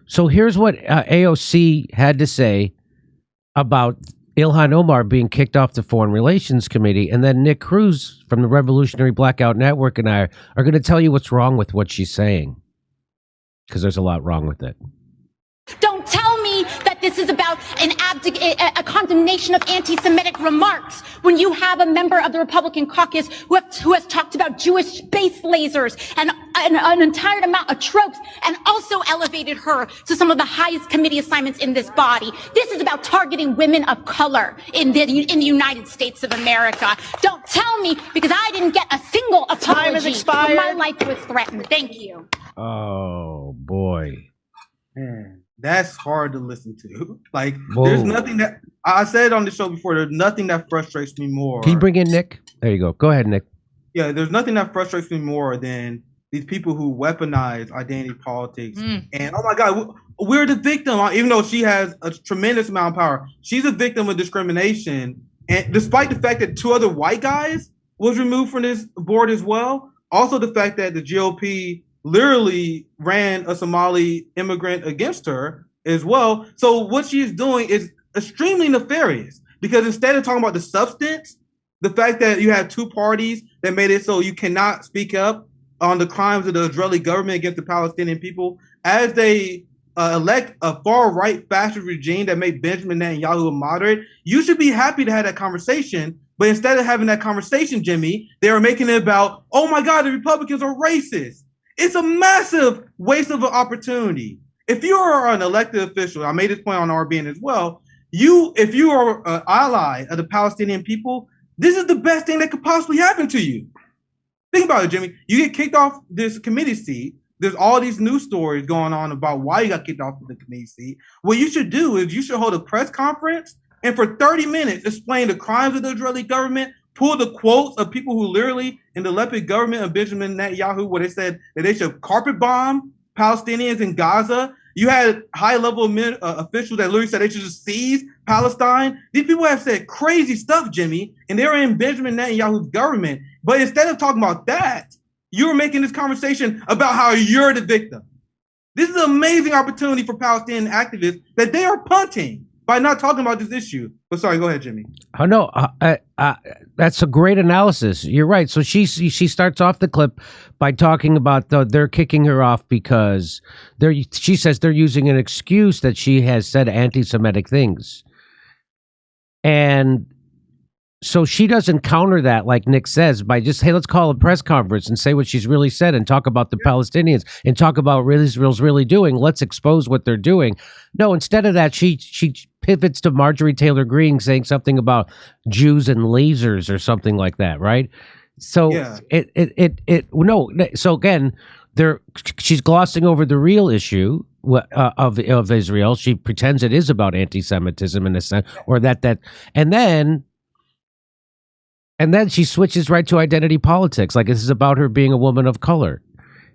So here's what AOC had to say about Ilhan Omar being kicked off the Foreign Relations Committee, and then Nick Cruse from the Revolutionary Blackout Network and I are going to tell you what's wrong with what she's saying, because there's a lot wrong with it. Don't tell me that this is about a condemnation of anti-Semitic remarks when you have a member of the Republican caucus who has talked about Jewish space lasers and an entire amount of tropes, and also elevated her to some of the highest committee assignments in this body. This is about targeting women of color in the United States of America. Don't tell me, because I didn't get a single apology when my life was threatened. Thank you. Oh boy. Man, that's hard to listen to. Like, there's nothing that I said on the show before. There's nothing that frustrates me more. Can you bring in Nick? There you go. Go ahead, Nick. Yeah, there's nothing that frustrates me more than these people who weaponize identity politics. And oh my God, we're the victim. Even though she has a tremendous amount of power, she's a victim of discrimination. And despite the fact that 2 other white guys was removed from this board as well, also the fact that the GOP literally ran a Somali immigrant against her as well. So what she's doing is extremely nefarious, because instead of talking about the substance, the fact that you have 2 parties that made it so you cannot speak up on the crimes of the Israeli government against the Palestinian people, as they elect a far-right fascist regime that made Benjamin Netanyahu a moderate, you should be happy to have that conversation. But instead of having that conversation, Jimmy, they are making it about, oh my God, the Republicans are racist. It's a massive waste of an opportunity. If you are an elected official, I made this point on RBN as well, if you are an ally of the Palestinian people, this is the best thing that could possibly happen to you. Think about it, Jimmy. You get kicked off this committee seat. There's all these news stories going on about why you got kicked off of the committee seat. What you should do is you should hold a press conference and for 30 minutes explain the crimes of the Israeli government, pull the quotes of people who literally in the leopard government of Benjamin Netanyahu, where they said that they should carpet bomb Palestinians in Gaza. You had high-level officials that literally said they should just seize Palestine. These people have said crazy stuff, Jimmy, and they're in Benjamin Netanyahu's government. But instead of talking about that, you're making this conversation about how you're the victim. This is an amazing opportunity for Palestinian activists that they are punting by not talking about this issue. But sorry, go ahead, Jimmy. Oh no, that's a great analysis. You're right. So she starts off the clip by talking about they're kicking her off because she says they're using an excuse that she has said anti-Semitic things, and so she doesn't counter that like Nick says by just, hey, let's call a press conference and say what she's really said and talk about the Palestinians and talk about what Israel's really doing. Let's expose what they're doing. No, instead of that, she pivots to Marjorie Taylor Greene saying something about Jews and lasers or something like that, right? So So again, she's glossing over the real issue of Israel. She pretends it is about anti-Semitism in a sense, or that, and then she switches right to identity politics, like this is about her being a woman of color,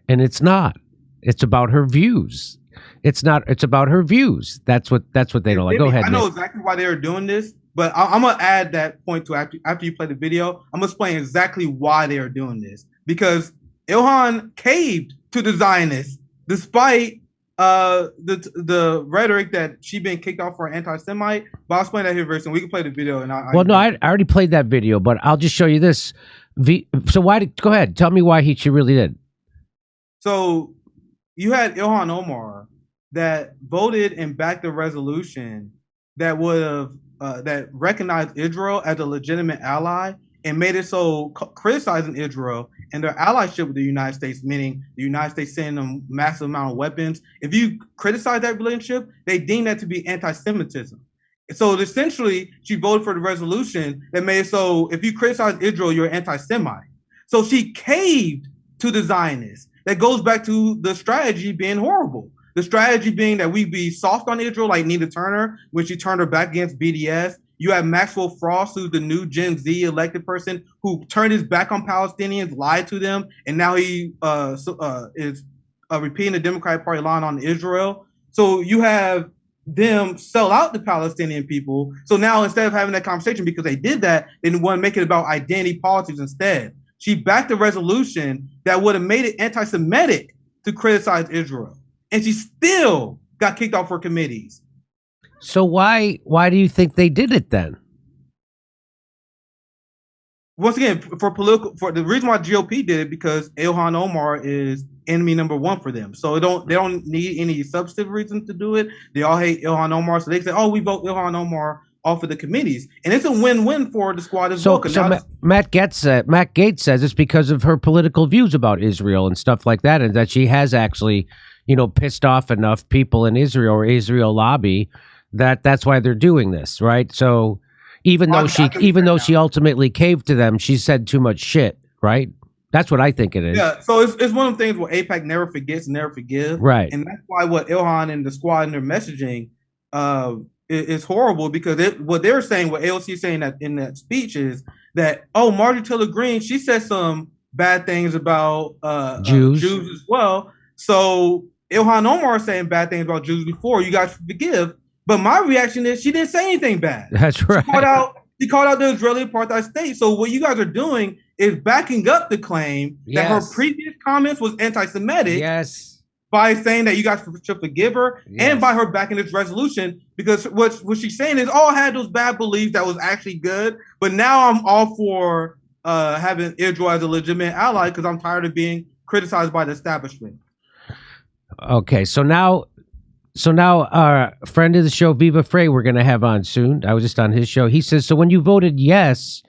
and it's not. It's about her views. It's not. It's about her views. That's what they don't like. Go ahead. I know exactly why they are doing this, but I'm gonna add that point to after you play the video. I'm gonna explain exactly why they are doing this, because Ilhan caved to the Zionists despite the rhetoric that she been kicked off for anti-Semite. But I'll explain that here very soon. We can play the video. And I already played that video, but I'll just show you this. So go ahead. Tell me why she really did. So you had Ilhan Omar that voted and backed a resolution that would have that recognized Israel as a legitimate ally and made it so criticizing Israel and their allyship with the United States, meaning the United States sending them massive amount of weapons. If you criticize that relationship, they deem that to be anti-Semitism. So essentially, she voted for the resolution that made it so if you criticize Israel, you're anti-Semite. So she caved to the Zionists. That goes back to the strategy being horrible. The strategy being that we be soft on Israel, like Nina Turner, when she turned her back against BDS. You have Maxwell Frost, who's the new Gen Z elected person who turned his back on Palestinians, lied to them, and now he is repeating the Democratic Party line on Israel. So you have them sell out the Palestinian people. So now instead of having that conversation, because they did that, they want to make it about identity politics instead. She backed a resolution that would have made it anti-Semitic to criticize Israel. And she still got kicked off for committees. So why do you think they did it then? Once again, for the reason why GOP did it, because Ilhan Omar is enemy number one for them. So they don't need any substantive reason to do it. They all hate Ilhan Omar, so they say, "Oh, we vote Ilhan Omar off of the committees," and it's a win-win for the squad as well. So Matt Gaetz says it's because of her political views about Israel and stuff like that, and that she has actually, pissed off enough people in Israel or Israel lobby that's why they're doing this, right? So. Even though she ultimately caved to them, she said too much shit, right? That's what I think it is. Yeah, so it's one of the things where AIPAC never forgets, never forgive. Right. And that's why what Ilhan and the squad and their messaging is horrible, because what they're saying, what AOC is saying in that speech is that, Marjorie Taylor Greene, she said some bad things about Jews as well. So Ilhan Omar is saying bad things about Jews before, you guys forgive. But my reaction is she didn't say anything bad. That's right. She called out the Israeli apartheid state. So what you guys are doing is backing up the claim that her previous comments was anti-Semitic. Yes. By saying that you guys should forgive her, and by her backing this resolution, because what she's saying is, I had those bad beliefs that was actually good, but now I'm all for having Israel as a legitimate ally because I'm tired of being criticized by the establishment. Okay, so now our friend of the show, Viva Frey, we're going to have on soon. I was just on his show. He says, so when you voted yes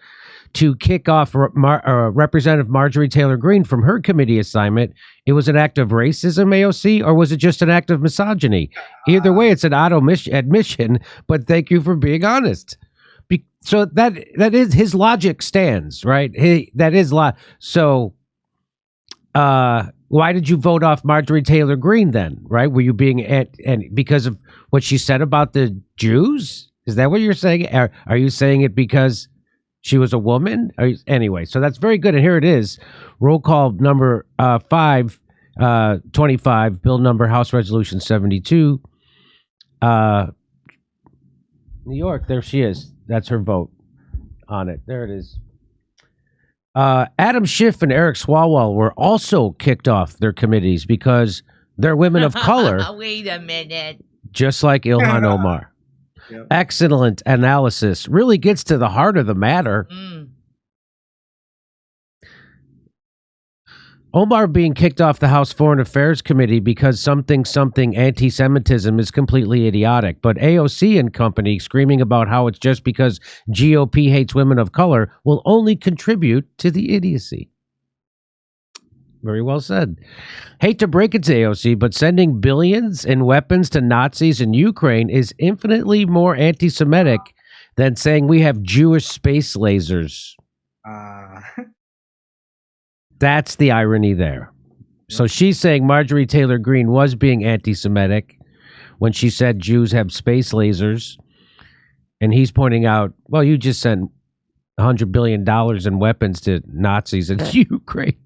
to kick off Representative Marjorie Taylor Greene from her committee assignment, it was an act of racism, AOC, or was it just an act of misogyny? Either way, it's an auto admission, but thank you for being honest. So that is, his logic stands, right? So why did you vote off Marjorie Taylor Greene then, right? Were you being and because of what she said about the Jews? Is that what you're saying? Are you saying it because she was a woman? Anyway, so that's very good. And here it is. Roll call number 525, bill number House Resolution 72. New York, there she is. That's her vote on it. There it is. Adam Schiff and Eric Swalwell were also kicked off their committees because they're women of color. Wait a minute. Just like Ilhan Omar. Yep. Excellent analysis. Really gets to the heart of the matter. Omar being kicked off the House Foreign Affairs Committee because something anti-Semitism is completely idiotic. But AOC and company screaming about how it's just because GOP hates women of color will only contribute to the idiocy. Very well said. Hate to break it to AOC, but sending billions in weapons to Nazis in Ukraine is infinitely more anti-Semitic than saying we have Jewish space lasers. That's the irony there. So she's saying Marjorie Taylor Greene was being anti-Semitic when she said Jews have space lasers. And he's pointing out, well, you just sent $100 billion in weapons to Nazis in Ukraine.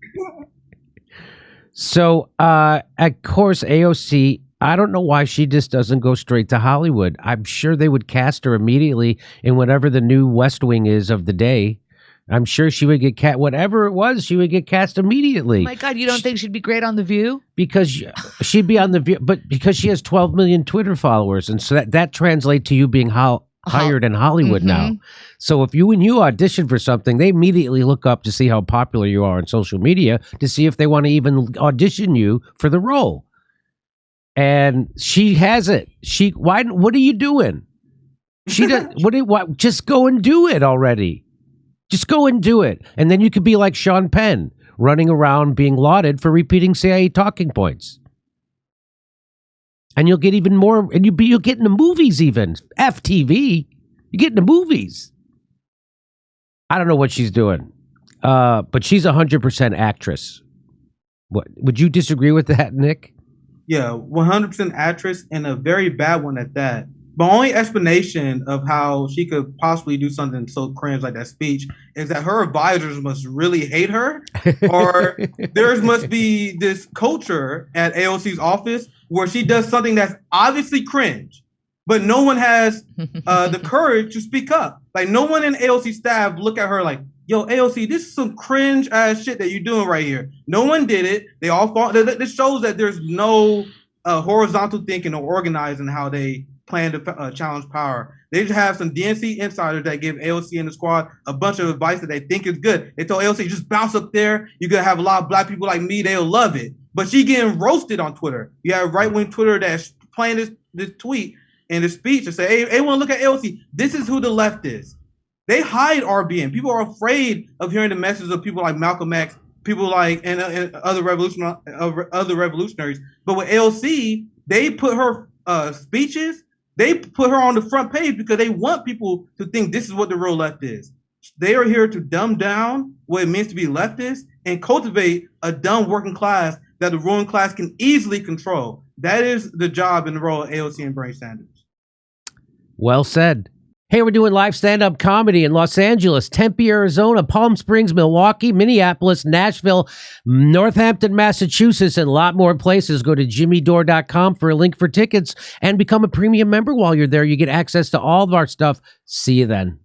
So, of course, AOC, I don't know why she just doesn't go straight to Hollywood. I'm sure they would cast her immediately in whatever the new West Wing is of the day. I'm sure she would get cast, whatever it was, she would get cast immediately. Oh my God, you don't think she'd be great on The View? Because she'd be on The View, but because she has 12 million Twitter followers. And so that translates to you being hired in Hollywood now. So if when you audition for something, they immediately look up to see how popular you are on social media to see if they want to even audition you for the role. And she has it. What are you doing? She does. What? Just go and do it already. Just go and do it. And then you could be like Sean Penn, running around being lauded for repeating CIA talking points. And you'll get even more, and you'll get into movies even. FTV. You get into movies. I don't know what she's doing. But she's 100% actress. What would you disagree with that, Nick? Yeah, 100% actress, and a very bad one at that. The only explanation of how she could possibly do something so cringe like that speech is that her advisors must really hate her, or there must be this culture at AOC's office where she does something that's obviously cringe, but no one has the courage to speak up. Like, no one in AOC staff look at her like, yo, AOC, this is some cringe ass shit that you're doing right here. No one did it. They all thought that this shows that there's no horizontal thinking or organizing how they plan to challenge power. They just have some DNC insiders that give AOC and the squad a bunch of advice that they think is good. They told AOC, just bounce up there. You're going to have a lot of black people like me. They'll love it. But she getting roasted on Twitter. You have right-wing Twitter that's playing this tweet and this speech and say, hey, everyone look at AOC. This is who the left is. They hide RBN. People are afraid of hearing the messages of people like Malcolm X, people like and other revolutionaries. But with AOC, they put her speeches, they put her on the front page because they want people to think this is what the real left is. They are here to dumb down what it means to be leftist and cultivate a dumb working class that the ruling class can easily control. That is the job and the role of AOC and Bernie Sanders. Well said. Hey, we're doing live stand-up comedy in Los Angeles, Tempe, Arizona, Palm Springs, Milwaukee, Minneapolis, Nashville, Northampton, Massachusetts, and a lot more places. Go to jimmydore.com for a link for tickets and become a premium member while you're there. You get access to all of our stuff. See you then.